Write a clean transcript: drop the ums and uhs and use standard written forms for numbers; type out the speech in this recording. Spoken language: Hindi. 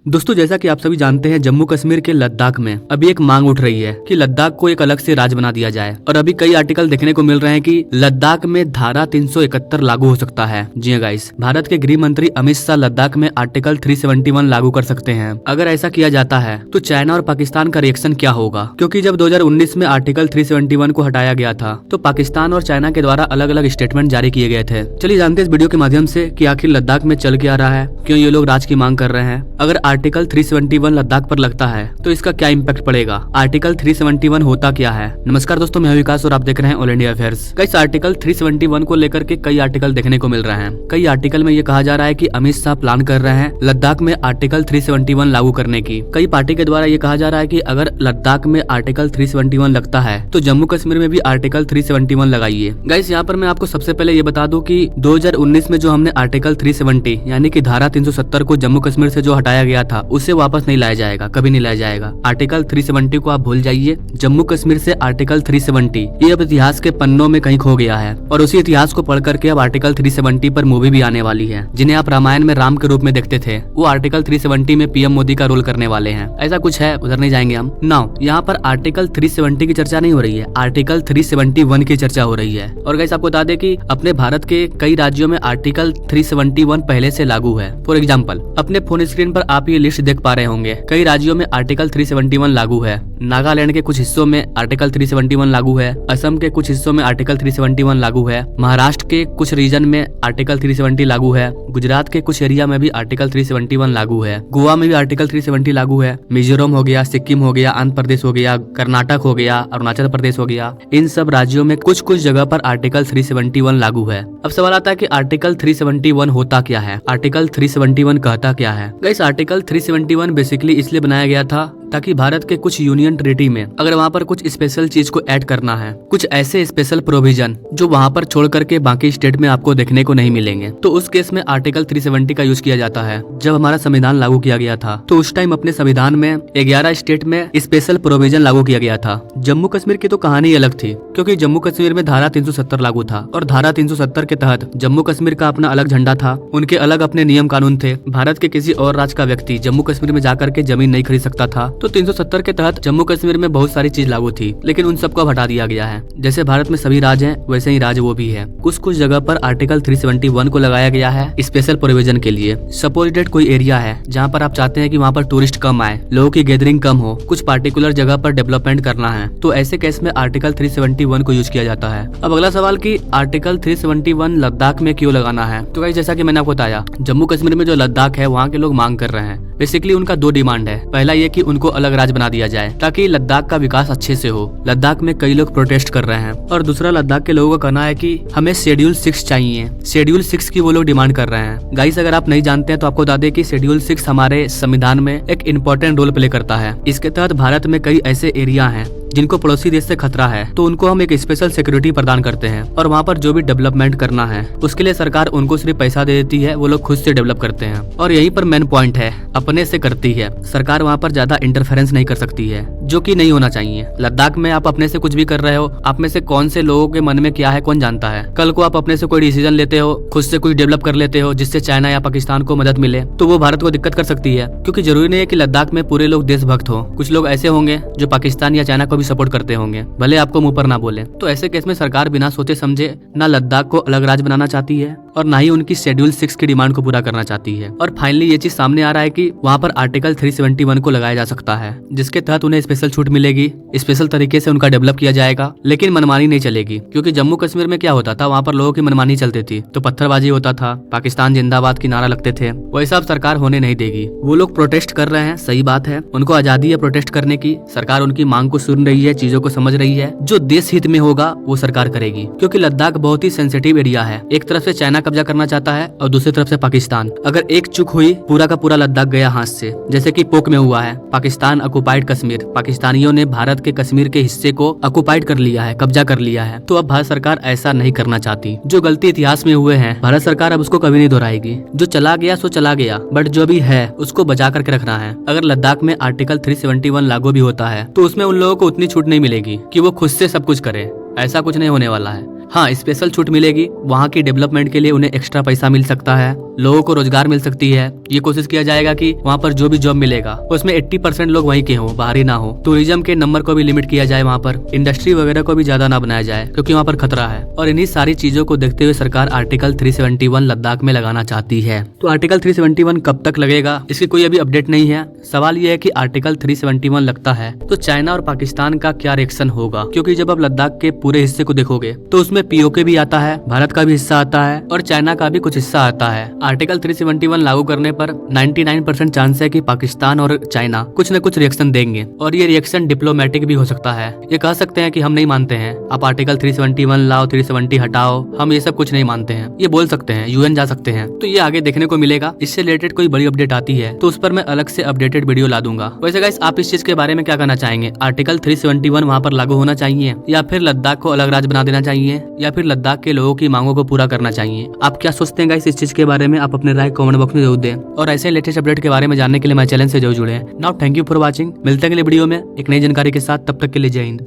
दोस्तों जैसा कि आप सभी जानते हैं, जम्मू कश्मीर के लद्दाख में अभी एक मांग उठ रही है कि लद्दाख को एक अलग से राज्य बना दिया जाए। और अभी कई आर्टिकल देखने को मिल रहे हैं कि लद्दाख में धारा 371 लागू हो सकता है। जी हाँ गाइस, भारत के गृह मंत्री अमित शाह लद्दाख में आर्टिकल 371 लागू कर सकते हैं। अगर ऐसा किया जाता है तो चाइना और पाकिस्तान का रिएक्शन क्या होगा? क्योंकि जब 2019 में आर्टिकल 371 को हटाया गया था तो पाकिस्तान और चाइना के द्वारा अलग अलग स्टेटमेंट जारी किए गए थे। चलिए जानते हैं इस वीडियो के माध्यम से कि आखिर लद्दाख में चल क्या रहा है, क्यों ये लोग राज की मांग कर रहे हैं। अगर आर्टिकल 371 लद्दाख पर लगता है तो इसका क्या इम्पैक्ट पड़ेगा? आर्टिकल 371 होता क्या है? नमस्कार दोस्तों, मैं विकास और आप देख रहे हैं ऑल इंडिया अफेयर्स। कई आर्टिकल 371 को लेकर के कई आर्टिकल देखने को मिल रहे हैं। कई आर्टिकल में ये कहा जा रहा है कि अमित शाह प्लान कर रहे हैं लद्दाख में आर्टिकल 371 लागू करने की। कई पार्टी के द्वारा ये कहा जा रहा है कि अगर लद्दाख में आर्टिकल 371 लगता है तो जम्मू कश्मीर में भी आर्टिकल 371 लगाइए। गाइस यहाँ पर मैं आपको सबसे पहले ये बता दूं कि 2019 में जो हमने आर्टिकल 370 यानी कि धारा 370 को जम्मू कश्मीर से जो हटाया गया था उसे वापस नहीं लाया जाएगा, कभी नहीं लाया जाएगा। आर्टिकल 370 को आप भूल जाइए। जम्मू कश्मीर से आर्टिकल 370 ये अब इतिहास के पन्नों में कहीं खो गया है और उसी इतिहास को पढ़ करके अब आर्टिकल 370 पर मूवी भी आने वाली है, जिन्हें आप रामायण में राम के रूप में देखते थे। वो आर्टिकल 370 में पीएम मोदी का रोल करने वाले हैं। ऐसा कुछ है, उधर नहीं जाएंगे हम। नाउ यहाँ पर आर्टिकल 370 की चर्चा नहीं हो रही है, आर्टिकल 371 की चर्चा हो रही है। और गाइस आपको बता दें कि अपने भारत के कई राज्यों में आर्टिकल 371 पहले से लागू है। फॉर एग्जाम्पल, अपने फोन स्क्रीन पर आप ये लिस्ट देख पा रहे होंगे। कई राज्यों में आर्टिकल 371 लागू है। नागालैंड के कुछ हिस्सों में आर्टिकल 371 लागू है। असम के कुछ हिस्सों में आर्टिकल 371 लागू है। महाराष्ट्र के कुछ रीजन में आर्टिकल 370 लागू है। गुजरात के कुछ एरिया में भी आर्टिकल 371 लागू है। गोवा में भी आर्टिकल 370 लागू है। मिजोरम हो गया, सिक्किम हो गया, आंध्र प्रदेश हो गया, कर्नाटक हो गया, अरुणाचल प्रदेश हो गया। इन सब राज्यों में कुछ कुछ जगह पर आर्टिकल 371 लागू है। अब सवाल आता है कि आर्टिकल 371 होता क्या है, आर्टिकल 371 कहता क्या है? गाइस आर्टिकल 371 बेसिकली इसलिए बनाया गया था ताकि भारत के कुछ यूनियन ट्रीटी में अगर वहाँ पर कुछ स्पेशल चीज को ऐड करना है, कुछ ऐसे स्पेशल प्रोविजन जो वहाँ पर छोड़ करके बाकी स्टेट में आपको देखने को नहीं मिलेंगे, तो उस केस में आर्टिकल 370 का यूज किया जाता है। जब हमारा संविधान लागू किया गया था तो उस टाइम अपने संविधान में 11 स्टेट में स्पेशल प्रोविजन लागू किया गया था। जम्मू कश्मीर की तो कहानी अलग थी, क्योंकि जम्मू कश्मीर में धारा 370 लागू था और धारा 370 के तहत जम्मू कश्मीर का अपना अलग झंडा था, उनके अलग अपने नियम कानून थे। भारत के किसी और राज्य का व्यक्ति जम्मू कश्मीर में जाकर के जमीन नहीं खरीद सकता था। तो 370 के तहत जम्मू कश्मीर में बहुत सारी चीज लागू थी, लेकिन उन सबको हटा दिया गया है। जैसे भारत में सभी राज्य हैं वैसे ही राज्य वो भी है। कुछ कुछ जगह पर आर्टिकल 371 को लगाया गया है स्पेशल प्रोविजन के लिए। सपोज डेट कोई एरिया है जहाँ पर आप चाहते हैं कि वहाँ पर टूरिस्ट कम आए, लोगों की गैदरिंग कम हो, कुछ पार्टिकुलर जगह पर डेवलपमेंट करना है, तो ऐसे केस में आर्टिकल 371 को यूज किया जाता है। अब अगला सवाल कि आर्टिकल 371 लद्दाख में क्यों लगाना है? तो गाइस जैसा कि मैंने आपको बताया, जम्मू कश्मीर में जो लद्दाख है वहाँ के लोग मांग कर रहे हैं। बेसिकली उनका दो डिमांड है। पहला ये कि उनको अलग राज्य बना दिया जाए ताकि लद्दाख का विकास अच्छे से हो। लद्दाख में कई लोग प्रोटेस्ट कर रहे हैं। और दूसरा, लद्दाख के लोगों का कहना है कि हमें शेड्यूल 6 चाहिए। शेड्यूल 6 की वो लोग डिमांड कर रहे हैं। गाइस अगर आप नहीं जानते हैं तो आपको बता दें कि शेड्यूल 6 हमारे संविधान में एक इम्पोर्टेंट रोल प्ले करता है। इसके तहत भारत में कई ऐसे एरिया हैं जिनको पड़ोसी देश से खतरा है, तो उनको हम एक स्पेशल सिक्योरिटी प्रदान करते हैं और वहाँ पर जो भी डेवलपमेंट करना है उसके लिए सरकार उनको सिर्फ पैसा दे देती है, वो लोग खुद से डेवलप करते हैं। और यहीं पर मेन पॉइंट है, अपने से करती है सरकार। वहाँ पर ज्यादा इंटरफेरेंस नहीं कर सकती है, जो कि नहीं होना चाहिए। लद्दाख में आप अपने से कुछ भी कर रहे हो, आप में से कौन से लोगों के मन में क्या है कौन जानता है। कल को आप अपने से कोई डिसीजन लेते हो, खुद से कुछ डेवलप कर लेते हो जिससे चाइना या पाकिस्तान को मदद मिले, तो वो भारत को दिक्कत कर सकती है। क्योंकि जरूरी नहीं है कि लद्दाख में पूरे लोग देशभक्त हो, कुछ लोग ऐसे होंगे जो पाकिस्तान या चाइना को भी सपोर्ट करते होंगे, भले आपको मुंह पर ना बोले। तो ऐसे केस में सरकार बिना सोचे समझे ना लद्दाख को अलग राज्य बनाना चाहती है और ना ही उनकी शेड्यूल 6 की डिमांड को पूरा करना चाहती है। और फाइनली ये चीज सामने आ रहा है कि वहाँ पर आर्टिकल 371 को लगाया जा सकता है, जिसके तहत उन्हें स्पेशल छूट मिलेगी, स्पेशल तरीके से उनका डेवलप किया जाएगा, लेकिन मनमानी नहीं चलेगी। क्योंकि जम्मू कश्मीर में क्या होता था, वहाँ पर लोगों की मनमानी चलती थी, तो पत्थरबाजी होता था, पाकिस्तान जिंदाबाद की नारा लगते थे। वैसा अब सरकार होने नहीं देगी। वो लोग प्रोटेस्ट कर रहे हैं, सही बात है, उनको आजादी है प्रोटेस्ट करने की। सरकार उनकी मांग को सुन रही है, चीजों को समझ रही है। जो देश हित में होगा वो सरकार करेगी। क्योंकि लद्दाख बहुत ही सेंसिटिव एरिया है। एक तरफ से चाइना कब्जा करना चाहता है और दूसरी तरफ से पाकिस्तान। अगर एक चूक हुई पूरा का पूरा लद्दाख गया हाथ से, जैसे कि पोक में हुआ है। पाकिस्तान ऑक्युपाइड कश्मीर, पाकिस्तानियों ने भारत के कश्मीर के हिस्से को ऑक्युपाइड कर लिया है, कब्जा कर लिया है। तो अब भारत सरकार ऐसा नहीं करना चाहती। जो गलती इतिहास में हुए हैं भारत सरकार अब उसको कभी नहीं दोहराएगी। जो चला गया सो चला गया, बट जो भी है उसको बचा करके रखना है। अगर लद्दाख में आर्टिकल 371 लागू भी होता है तो उसमें उन लोगों को उतनी छूट नहीं मिलेगी कि वो खुद से सब कुछ करे। ऐसा कुछ नहीं होने वाला है। हाँ, स्पेशल छूट मिलेगी, वहाँ की डेवलपमेंट के लिए उन्हें एक्स्ट्रा पैसा मिल सकता है, लोगों को रोजगार मिल सकती है। ये कोशिश किया जाएगा कि वहाँ पर जो भी जॉब मिलेगा उसमें 80% लोग वहीं के हो, बाहरी ना हो। टूरिज्म के नंबर को भी लिमिट किया जाए, वहाँ पर इंडस्ट्री वगैरह को भी ज्यादा ना बनाया जाए क्योंकि वहाँ पर खतरा है। और इन्हीं सारी चीजों को देखते हुए सरकार आर्टिकल 371 लद्दाख में लगाना चाहती है। तो आर्टिकल 371 कब तक लगेगा, इसकी कोई अभी अपडेट नहीं है। सवाल यह है कि आर्टिकल 371 लगता है तो चाइना और पाकिस्तान का क्या रिएक्शन होगा, क्योंकि जब आप लद्दाख के पूरे हिस्से को देखोगे तो उसमें पीओके भी आता है, भारत का भी हिस्सा आता है और चाइना का भी कुछ हिस्सा आता है। आर्टिकल 371 लागू करने पर 99% चांस है कि पाकिस्तान और चाइना कुछ न कुछ रिएक्शन देंगे और ये रिएक्शन डिप्लोमेटिक भी हो सकता है। ये कह सकते हैं कि हम नहीं मानते हैं, आप आर्टिकल 371 लाओ, 370 हटाओ, हम ये सब कुछ नहीं मानते हैं, ये बोल सकते हैं, यूएन जा सकते हैं। तो ये आगे देखने को मिलेगा। इससे रिलेटेड कोई बड़ी अपडेट आती है तो उस पर मैं अलग से अपडेटेड वीडियो ला दूंगा। वैसे गाइस, आप इस चीज के बारे में क्या कहना चाहेंगे, आर्टिकल 371 वहाँ पर लागू होना चाहिए या फिर लद्दाख को अलग राज्य बना देना चाहिए या फिर लद्दाख के लोगों की मांगों को पूरा करना चाहिए? आप क्या सोचते हैं गाइस इस चीज के बारे में? आप अपने राय कमेंट बॉक्स में जरूर दें और ऐसे लेटेस्ट अपडेट के बारे में जानने के लिए हमारे चैनल से जरूर जुड़े। Now thank you for watching. मिलते हैं अगले वीडियो में एक नई जानकारी के साथ, तब तक के लिए जय हिंद।